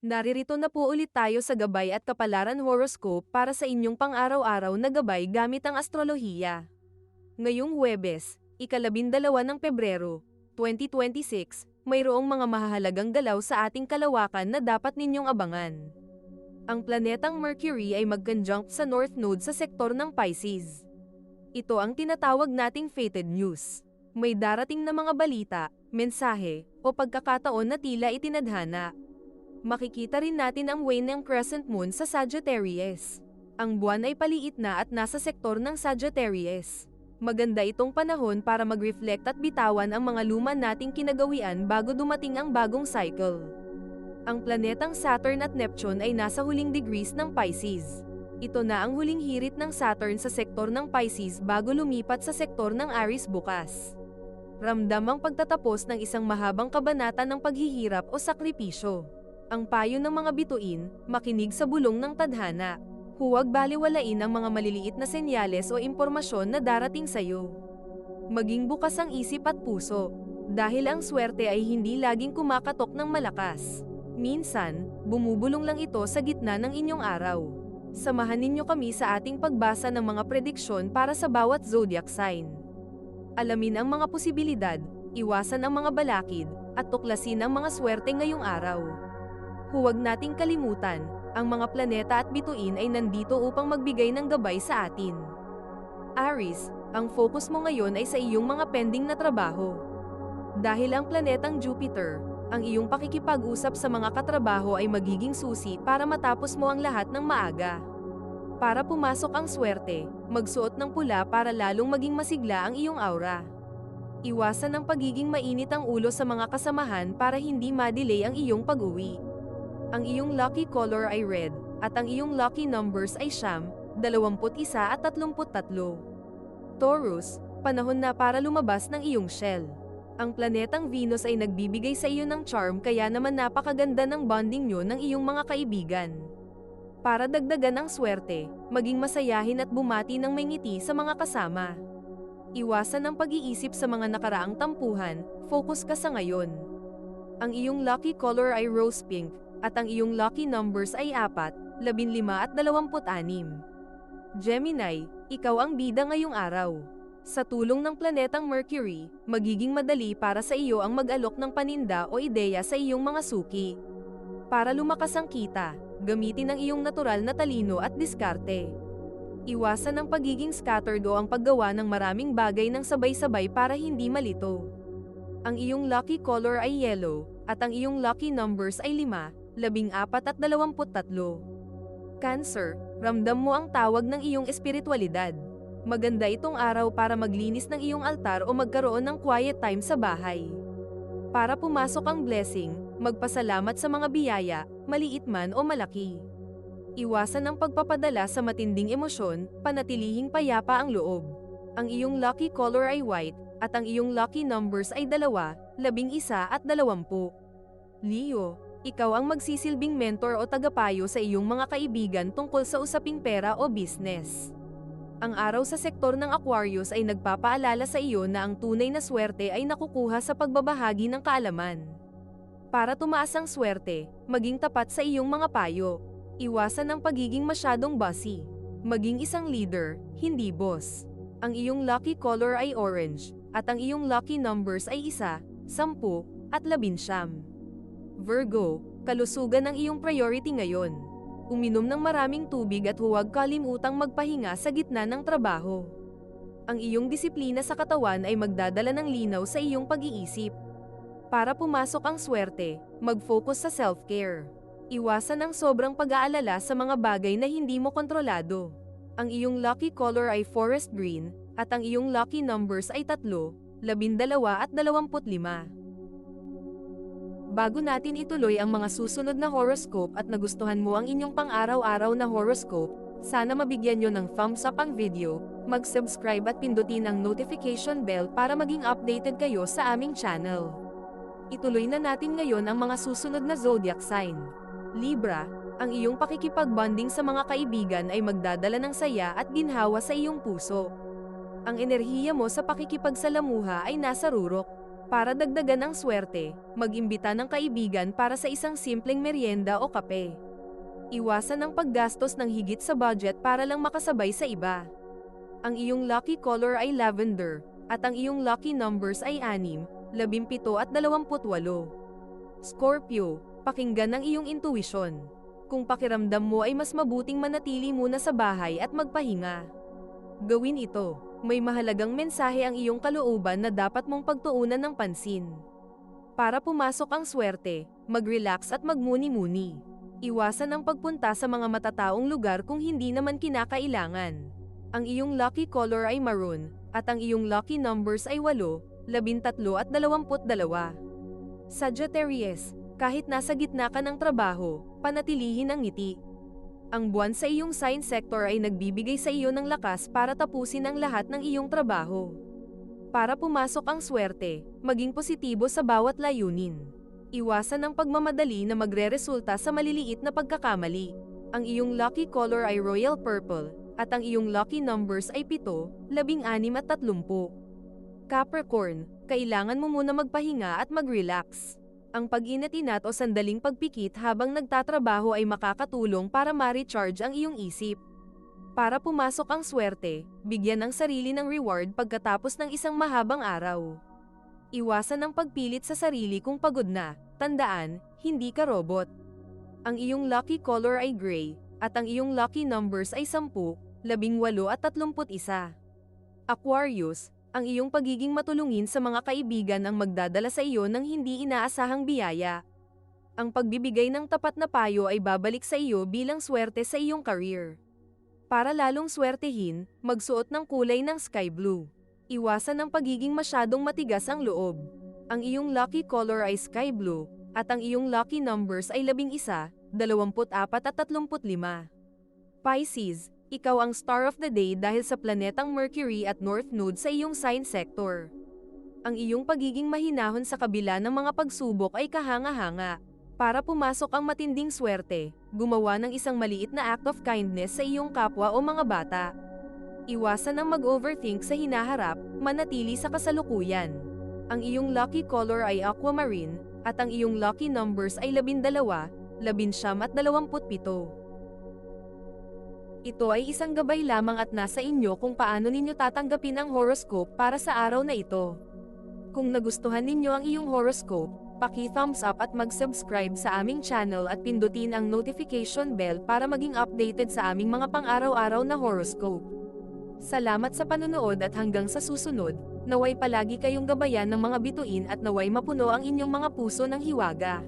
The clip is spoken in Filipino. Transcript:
Naririto na po ulit tayo sa Gabay at Kapalaran Horoscope para sa inyong pang-araw-araw na gabay gamit ang astrolohiya. Ngayong Huwebes, ika-12 ng Pebrero, 2026, mayroong mga mahahalagang galaw sa ating kalawakan na dapat ninyong abangan. Ang planetang Mercury ay mag-conjunct sa North Node sa sektor ng Pisces. Ito ang tinatawag nating fated news. May darating na mga balita, mensahe, o pagkakataon na tila itinadhana. Makikita rin natin ang wane ng crescent moon sa Sagittarius. Ang buwan ay paliit na at nasa sektor ng Sagittarius. Maganda itong panahon para mag-reflect at bitawan ang mga luma nating kinagawian bago dumating ang bagong cycle. Ang planetang Saturn at Neptune ay nasa huling degrees ng Pisces. Ito na ang huling hirit ng Saturn sa sektor ng Pisces bago lumipat sa sektor ng Aries bukas. Ramdam ang pagtatapos ng isang mahabang kabanata ng paghihirap o sakripisyo. Ang payo ng mga bituin, makinig sa bulong ng tadhana. Huwag baliwalain ang mga maliliit na senyales o impormasyon na darating sa iyo. Maging bukas ang isip at puso, dahil ang swerte ay hindi laging kumakatok ng malakas. Minsan, bumubulong lang ito sa gitna ng inyong araw. Samahan ninyo kami sa ating pagbasa ng mga prediksyon para sa bawat zodiac sign. Alamin ang mga posibilidad, iwasan ang mga balakid, at tuklasin ang mga swerte ngayong araw. Huwag nating kalimutan, ang mga planeta at bituin ay nandito upang magbigay ng gabay sa atin. Aries, ang focus mo ngayon ay sa iyong mga pending na trabaho. Dahil ang planetang Jupiter, ang iyong pakikipag-usap sa mga katrabaho ay magiging susi para matapos mo ang lahat ng maaga. Para pumasok ang swerte, magsuot ng pula para lalong maging masigla ang iyong aura. Iwasan ang pagiging mainit ang ulo sa mga kasamahan para hindi ma-delay ang iyong pag-uwi. Ang iyong lucky color ay red, at ang iyong lucky numbers ay 9, 21 at 33. Taurus, panahon na para lumabas ng iyong shell. Ang planetang Venus ay nagbibigay sa iyo ng charm kaya naman napakaganda ng bonding nyo ng iyong mga kaibigan. Para dagdagan ang swerte, maging masayahin at bumati ng may ngiti sa mga kasama. Iwasan ang pag-iisip sa mga nakaraang tampuhan, focus ka sa ngayon. Ang iyong lucky color ay rose pink, at ang iyong lucky numbers ay 4, 15 at 26. Gemini, ikaw ang bida ngayong araw. Sa tulong ng planetang Mercury, magiging madali para sa iyo ang mag-alok ng paninda o ideya sa iyong mga suki. Para lumakas ang kita, gamitin ang iyong natural na talino at diskarte. Iwasan ang pagiging scattered o ang paggawa ng maraming bagay ng sabay-sabay para hindi malito. Ang iyong lucky color ay yellow, at ang iyong lucky numbers ay 5, 14 at 23. Cancer, ramdam mo ang tawag ng iyong espiritualidad. Maganda itong araw para maglinis ng iyong altar o magkaroon ng quiet time sa bahay. Para pumasok ang blessing, magpasalamat sa mga biyaya, maliit man o malaki. Iwasan ang pagpapadala sa matinding emosyon, panatilihing payapa ang loob. Ang iyong lucky color ay white, at ang iyong lucky numbers ay 2, 11 at 20. Leo, ikaw ang magsisilbing mentor o tagapayo sa iyong mga kaibigan tungkol sa usaping pera o business. Ang araw sa sektor ng Aquarius ay nagpapaalala sa iyo na ang tunay na swerte ay nakukuha sa pagbabahagi ng kaalaman. Para tumaas ang swerte, maging tapat sa iyong mga payo. Iwasan ang pagiging masyadong bossy. Maging isang leader, hindi boss. Ang iyong lucky color ay orange, at ang iyong lucky numbers ay 1, 10 at 11. Virgo, kalusugan ang iyong priority ngayon. Uminom ng maraming tubig at huwag kalimutang magpahinga sa gitna ng trabaho. Ang iyong disiplina sa katawan ay magdadala ng linaw sa iyong pag-iisip. Para pumasok ang swerte, mag-focus sa self-care. Iwasan ang sobrang pag-aalala sa mga bagay na hindi mo kontrolado. Ang iyong lucky color ay forest green, at ang iyong lucky numbers ay 3, 12 at 25. Bago natin ituloy ang mga susunod na horoscope at nagustuhan mo ang inyong pang-araw-araw na horoscope, sana mabigyan nyo ng thumbs up ang video, mag-subscribe at pindutin ang notification bell para maging updated kayo sa aming channel. Ituloy na natin ngayon ang mga susunod na zodiac sign. Libra, ang iyong pakikipag-bonding sa mga kaibigan ay magdadala ng saya at ginhawa sa iyong puso. Ang enerhiya mo sa pakikipagsalamuha ay nasa rurok. Para dagdagan ang swerte, mag-imbita ng kaibigan para sa isang simpleng merienda o kape. Iwasan ang paggastos ng higit sa budget para lang makasabay sa iba. Ang iyong lucky color ay lavender, at ang iyong lucky numbers ay 6, 17 at 28. Scorpio, pakinggan ang iyong intuition. Kung pakiramdam mo ay mas mabuting manatili muna sa bahay at magpahinga, gawin ito. May mahalagang mensahe ang iyong kalooban na dapat mong pagtuunan ng pansin. Para pumasok ang swerte, mag-relax at magmuni-muni. Iwasan ang pagpunta sa mga matataong lugar kung hindi naman kinakailangan. Ang iyong lucky color ay maroon, at ang iyong lucky numbers ay 8, 13 at 22. Sagittarius, kahit nasa gitna ka ng trabaho, panatilihin ang ngiti. Ang buwan sa iyong sign sector ay nagbibigay sa iyo ng lakas para tapusin ang lahat ng iyong trabaho. Para pumasok ang swerte, maging positibo sa bawat layunin. Iwasan ang pagmamadali na magreresulta sa maliliit na pagkakamali. Ang iyong lucky color ay royal purple, at ang iyong lucky numbers ay 7, 16 at 30. Capricorn, kailangan mo muna magpahinga at mag-relax. Ang pag-inat-inat o sandaling pagpikit habang nagtatrabaho ay makakatulong para ma-recharge ang iyong isip. Para pumasok ang swerte, bigyan ang sarili ng reward pagkatapos ng isang mahabang araw. Iwasan ang pagpilit sa sarili kung pagod na. Tandaan, hindi ka robot. Ang iyong lucky color ay gray, at ang iyong lucky numbers ay 10, 18 at 31. Aquarius, ang iyong pagiging matulungin sa mga kaibigan ang magdadala sa iyo ng hindi inaasahang biyaya. Ang pagbibigay ng tapat na payo ay babalik sa iyo bilang swerte sa iyong career. Para lalong swertehin, magsuot ng kulay ng sky blue. Iwasan ang pagiging masyadong matigas ang loob. Ang iyong lucky color ay sky blue, at ang iyong lucky numbers ay 11, 24 at 35. Pisces, ikaw ang star of the day dahil sa planetang Mercury at North Node sa iyong sign sector. Ang iyong pagiging mahinahon sa kabila ng mga pagsubok ay kahanga-hanga. Para pumasok ang matinding swerte, gumawa ng isang maliit na act of kindness sa iyong kapwa o mga bata. Iwasan ang mag-overthink sa hinaharap, manatili sa kasalukuyan. Ang iyong lucky color ay aquamarine, at ang iyong lucky numbers ay 12, 19 at 27. Ito ay isang gabay lamang at nasa inyo kung paano ninyo tatanggapin ang horoscope para sa araw na ito. Kung nagustuhan ninyo ang iyong horoscope, paki-thumbs up at mag-subscribe sa aming channel at pindutin ang notification bell para maging updated sa aming mga pang-araw-araw na horoscope. Salamat sa panunood at hanggang sa susunod, naway palagi kayong gabayan ng mga bituin at naway mapuno ang inyong mga puso ng hiwaga.